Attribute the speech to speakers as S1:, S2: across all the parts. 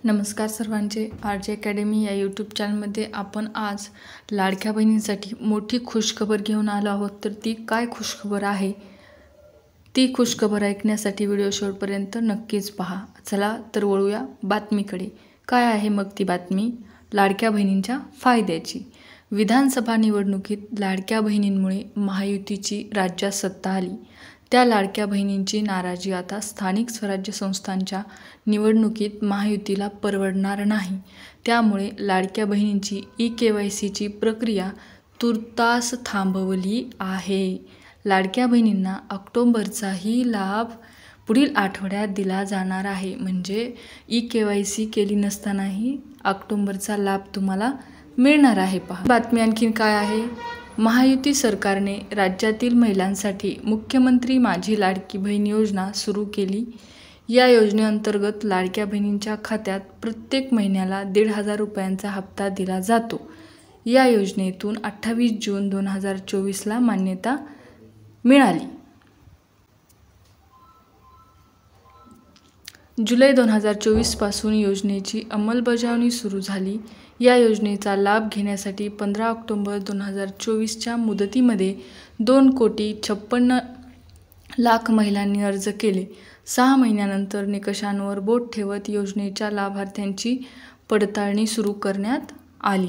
S1: नमस्कार सर्वांचे, RJ academy या यूट्यूब चॅनलमध्ये आपण आज लाडक्या बहिणींसाठी मोठी खुशखबर घेऊन आलो आहोत। तर ती काय खुशखबर आहे, ती खुशखबर ऐकण्यासाठी व्हिडिओ शेवटपर्यंत नक्कीच पहा। चला तर वळूया बातमीकडे। काय आहे मग ती बातमी? लाडक्या बहिणींच्या फायद्याची। विधानसभा निवडणुकीत लाडक्या बहिणींमुळे महायुतीची राज्यात सत्ता आली। त्या लाडक्या बहिणींची नाराजी आता स्थानिक स्वराज्य संस्थांच्या निवडणुकीत महायुतीला परवडणार नाही। त्यामुळे लाडक्या बहिणींची ई-KYCची प्रक्रिया तुर्तास थांबवली आहे। लाडक्या बहिणींना ऑक्टोबरचाही लाभ पुढील आठवड्यात दिला जाणार आहे। म्हणजे ई-KYC केली नसतानाही ऑक्टोबरचा लाभ तुम्हाला मिळणार आहे। पहा बातमी आणखीन काय आहे। महायुती सरकारने राज्यातील महिलांसाठी मुख्यमंत्री माझी लाडकी बहीण योजना सुरू केली। या योजनेअंतर्गत लाडक्या बहिणींच्या खात्यात प्रत्येक महिन्याला 1,500 रुपयांचा हप्ता दिला जातो। या योजनेतून 28 जून 2024ला मान्यता मिळाली। जुलै 2024 पासून योजनेची अंमलबजावणी सुरू झाली। या योजनेचा लाभ घेण्यासाठी 15 ऑक्टोबर 2024च्या मुदतीमध्ये 2,56,00,000 महिलांनी अर्ज केले। 6 महिन्यानंतर निकषांवर बोट ठेवत योजनेच्या लाभार्थ्यांची पडताळणी सुरू करण्यात आली।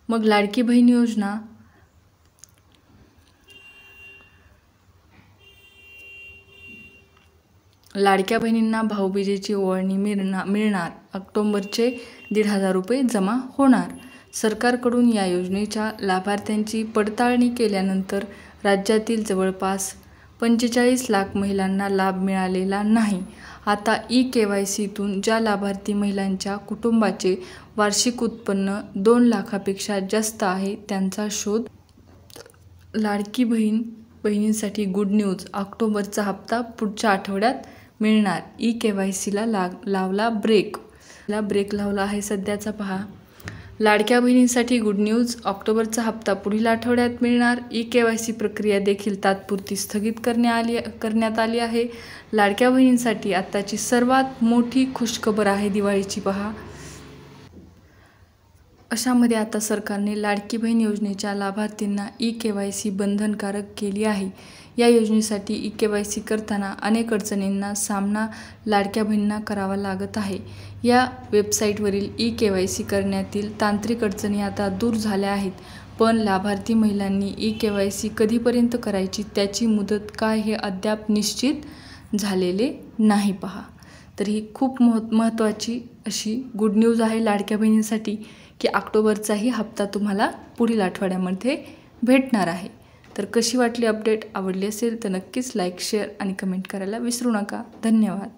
S1: मग लाडकी बहीण योजना लाडक्या बहिणींना भाऊबीजेची ओवाळणी मिळणार। ऑक्टोबरचे 1,500 रुपये जमा होणार। सरकारकडून या योजनेच्या लाभार्थ्यांची पडताळणी केल्यानंतर राज्यातील जवळपास 45 लाख महिलांना लाभ मिळालेला नाही। आता ई-KYCतून ज्या लाभार्थी महिलांच्या कुटुंबाचे वार्षिक उत्पन्न 2 लाखापेक्षा जास्त आहे त्यांचा शोध लाडकी बहिणींसाठी गुड न्यूज। ऑक्टोबरचा हप्ता पुढच्या आठवड्यात मिळणार। ई-KYCला लावला ब्रेक लावला आहे सध्याचा। पहा लाडक्या बहिणींसाठी गुड न्यूज, ऑक्टोबरचा हप्ता पुढील आठवड्यात मिळणार। ई-KYC प्रक्रिया देखील तात्पुरती स्थगित करण्यात आली आहे। लाडक्या बहिणींसाठी आताची सर्वात मोठी खुशखबर आहे दिवाळीची। पहा अशामध्ये आता सरकारने लाडकी बहीण योजनेच्या लाभार्थींना ई-KYC बंधनकारक केली आहे। या योजनेसाठी ई-KYC करताना अनेक अडचणींना सामना लाडक्या बहिणींना करावा लागत आहे। या वेबसाईटवरील ई-KYC करण्यातील तांत्रिक अडचणी आता दूर झाल्या आहेत, पण लाभार्थी महिलांनी ई-KYC कधीपर्यंत करायची, त्याची मुदत काय हे अद्याप निश्चित झालेले नाही। पहा तर ही खूप महत्त्वाची अशी गुड न्यूज आहे लाडक्या बहिणींसाठी की ऑक्टोबरचाही हप्ता तुम्हाला पुढील आठवड्यामध्ये भेटणार आहे। तर कशी वाटली अपडेट? आवडली असेल तर नक्कीच लाईक, शेअर आणि कमेंट करायला विसरू नका। धन्यवाद।